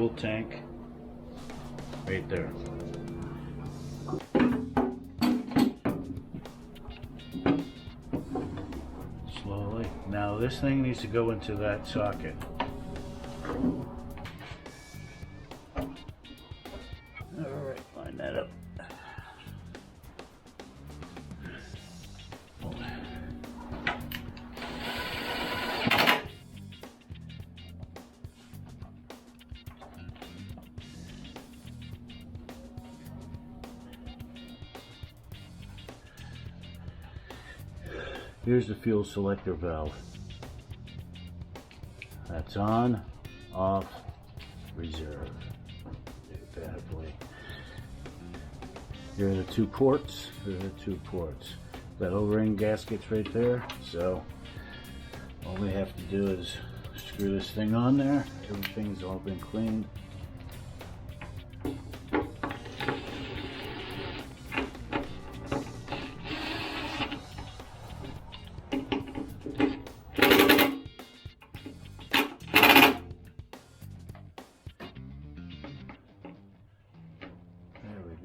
fuel tank right there. Slowly. Now this thing needs to go into that socket. Alright, line that up. Here's the fuel selector valve. That's on, off, reserve. Here are the two ports. That O-ring gasket's right there. So all we have to do is screw this thing on there. Everything's all been cleaned.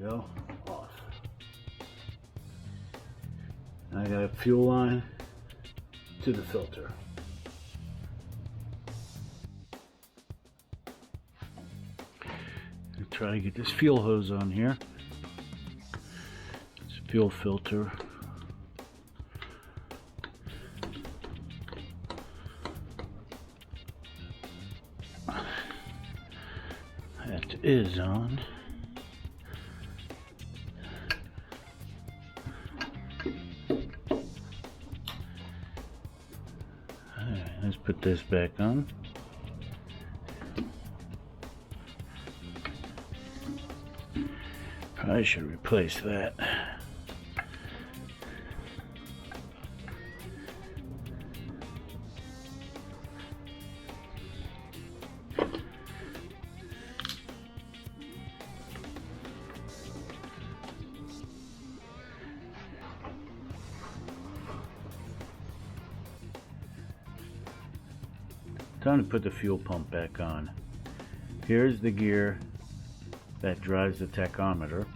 Go off. I got a fuel line to the filter. I'll try to get this fuel hose on here. It's a fuel filter. That is on. Let's put this back on. Probably should replace that. Time to put the fuel pump back on. Here's the gear that drives the tachometer,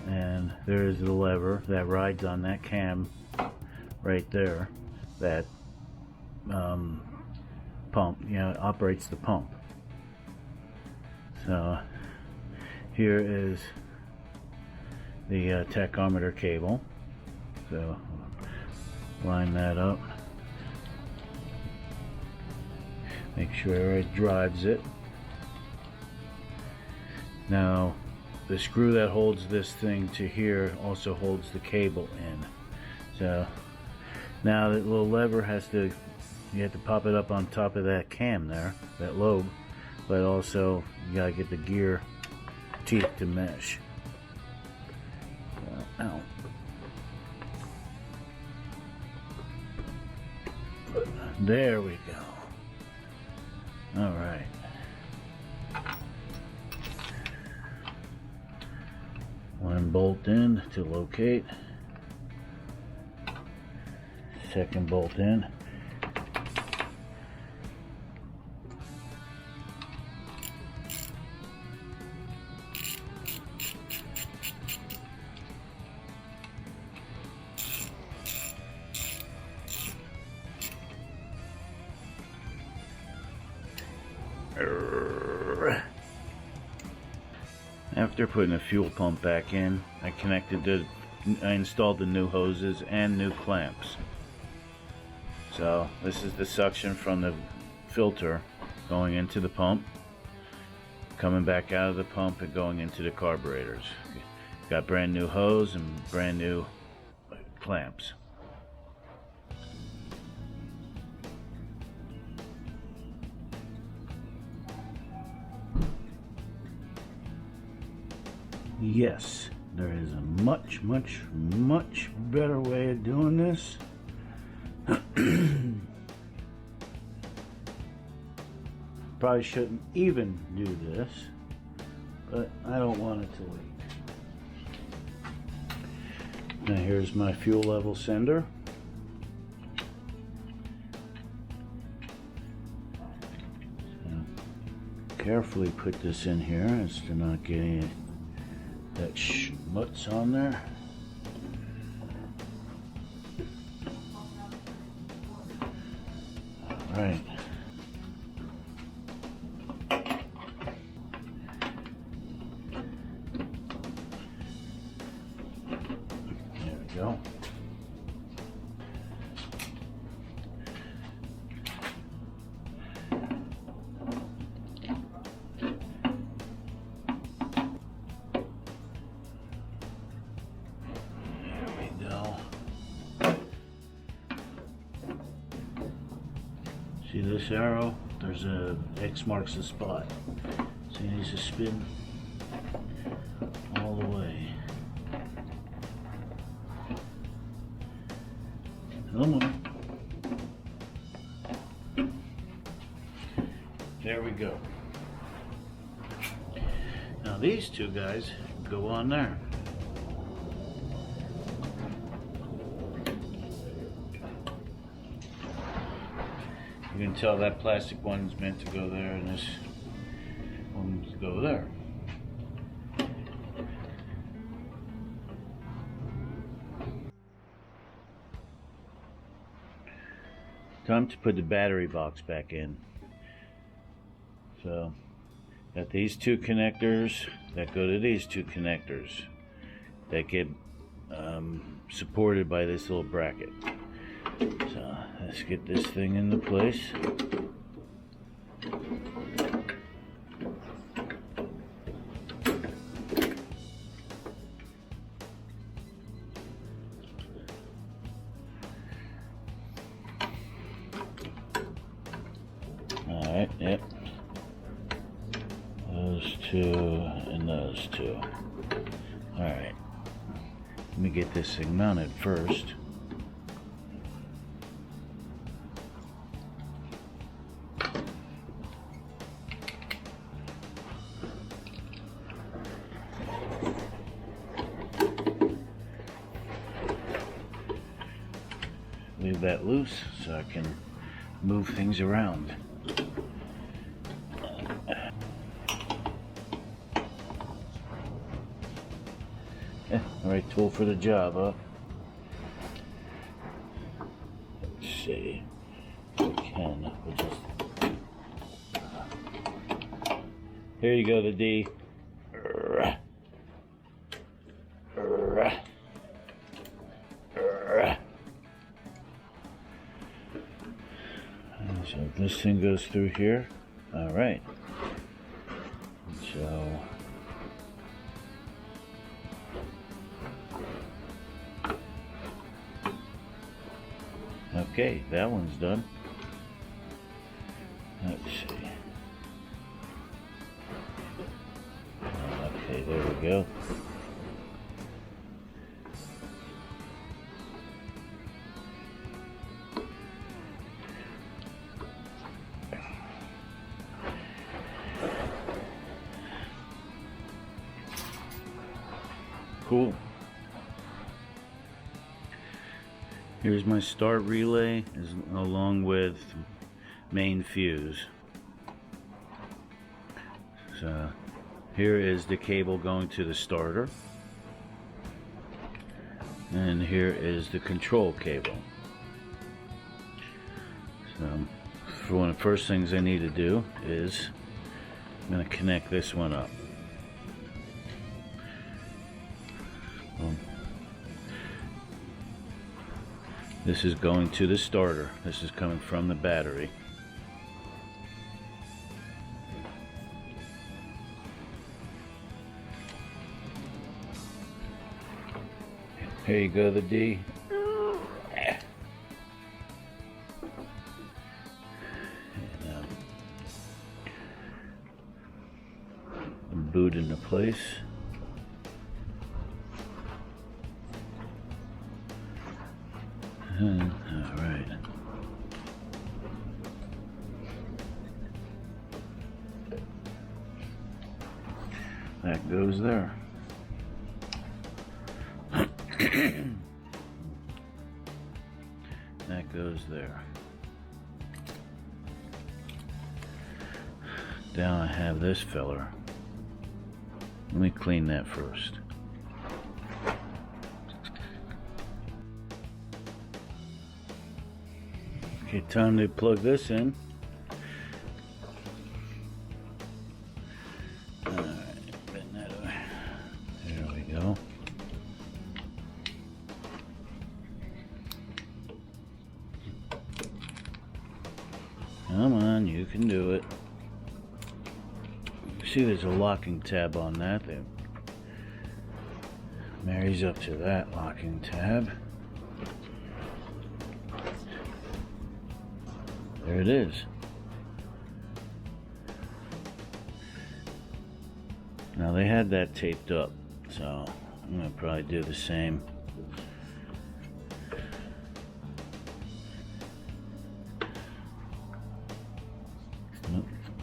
and there's the lever that rides on that cam right there that pump, operates the pump. So here is the tachometer cable. So line that up. Make sure it drives it. Now, the screw that holds this thing to here also holds the cable in. So now that little lever you have to pop it up on top of that cam there, that lobe, but also you gotta get the gear teeth to mesh. Ow. There we go. All right. One bolt in to locate. Second bolt in. After putting the fuel pump back in, I installed the new hoses and new clamps. So this is the suction from the filter going into the pump, coming back out of the pump and going into the carburetors. Got brand new hose and brand new clamps. Yes, there is a much better way of doing this. Probably shouldn't even do this, but I don't want it to leak. Now here's my fuel level sender. carefully put this in here as to not get any that schmutz on there. All right. There we go. See this arrow? There's a X marks the spot. So it needs to spin all the way. A little more. There we go. Now these two guys go on there. You can tell that plastic one's meant to go there and this one's go there. Time to put the battery box back in. So, got these two connectors that go to these two connectors that get supported by this little bracket. So let's get this thing into place. Alright, yep. Those two and those two. Alright. Let me get this thing mounted first. Leave that loose so I can move things around. Right tool for the job, huh? Let's see if we can. We'll just... Here you go, the D. So this thing goes through here. All right. So okay, that one's done. Let's see. Okay, there we go. Cool. Here's my start relay along with main fuse. So here is the cable going to the starter, and here is the control cable. So for one of the first things I need to do is I'm going to connect this one up. This is going to the starter. This is coming from the battery. Here you go, the D. And boot into place. All right. That goes there. That goes there. Down I have this filler. Let me clean that first. Okay, time to plug this in. Alright, bend that over. There we go. Come on, you can do it. See, there's a locking tab on that marries up to that locking tab. There it is. Now they had that taped up, so I'm gonna probably do the same.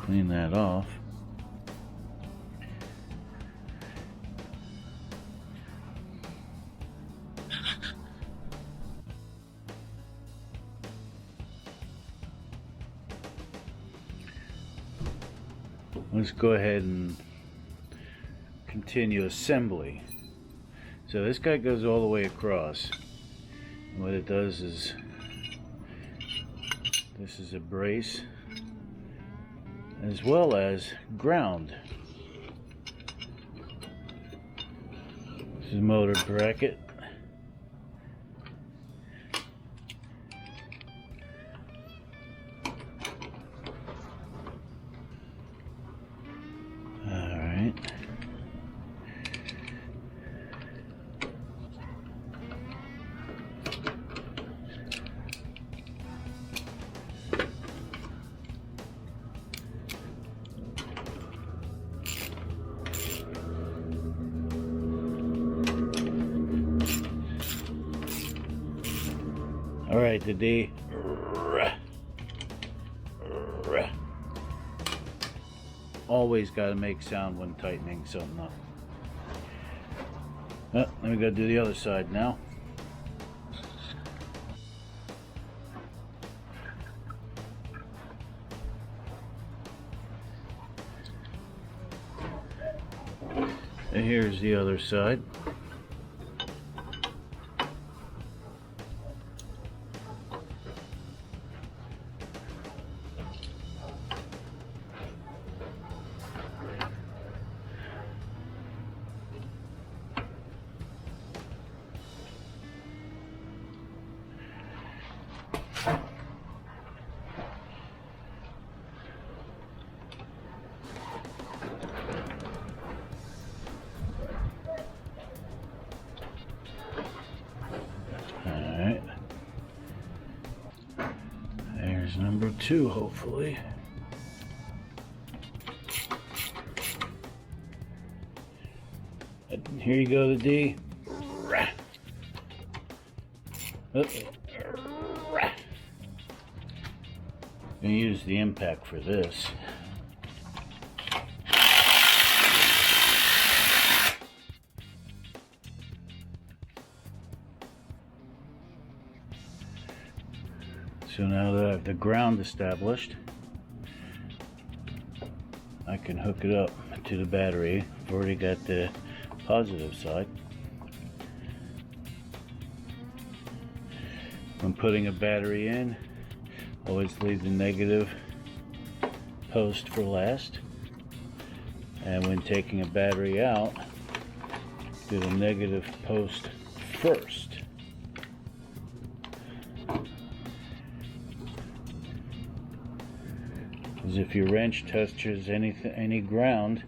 Clean that off. Let's go ahead and continue assembly. So this guy goes all the way across. And what it does is, this is a brace as well as ground. This is a motor bracket. Alright, the D. Always got to make sound when tightening something up. Let me go do the other side now. And here's the other side. Number 2, hopefully. And here you go, the D. Gonna use the impact for this. So now that I have the ground established, I can hook it up to the battery. I've already got the positive side. When putting a battery in, always leave the negative post for last. And when taking a battery out, do the negative post first. If your wrench touches any ground,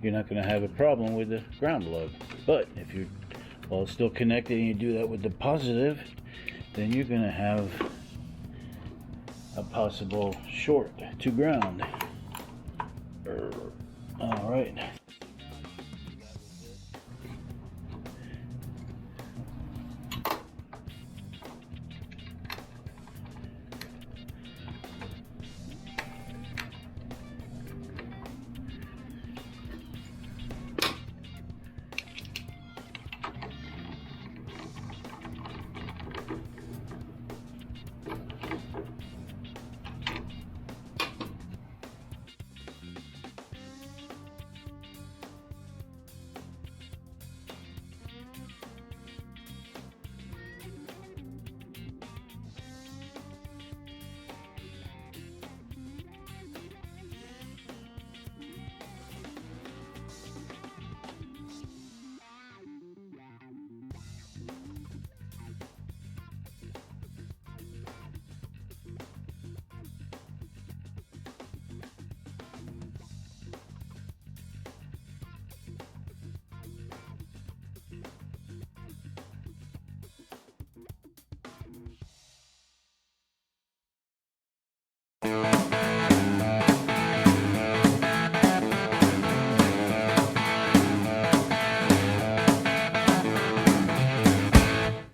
you're not going to have a problem with the ground lug. But if you're while it's still connected and you do that with the positive, then you're going to have a possible short to ground. All right.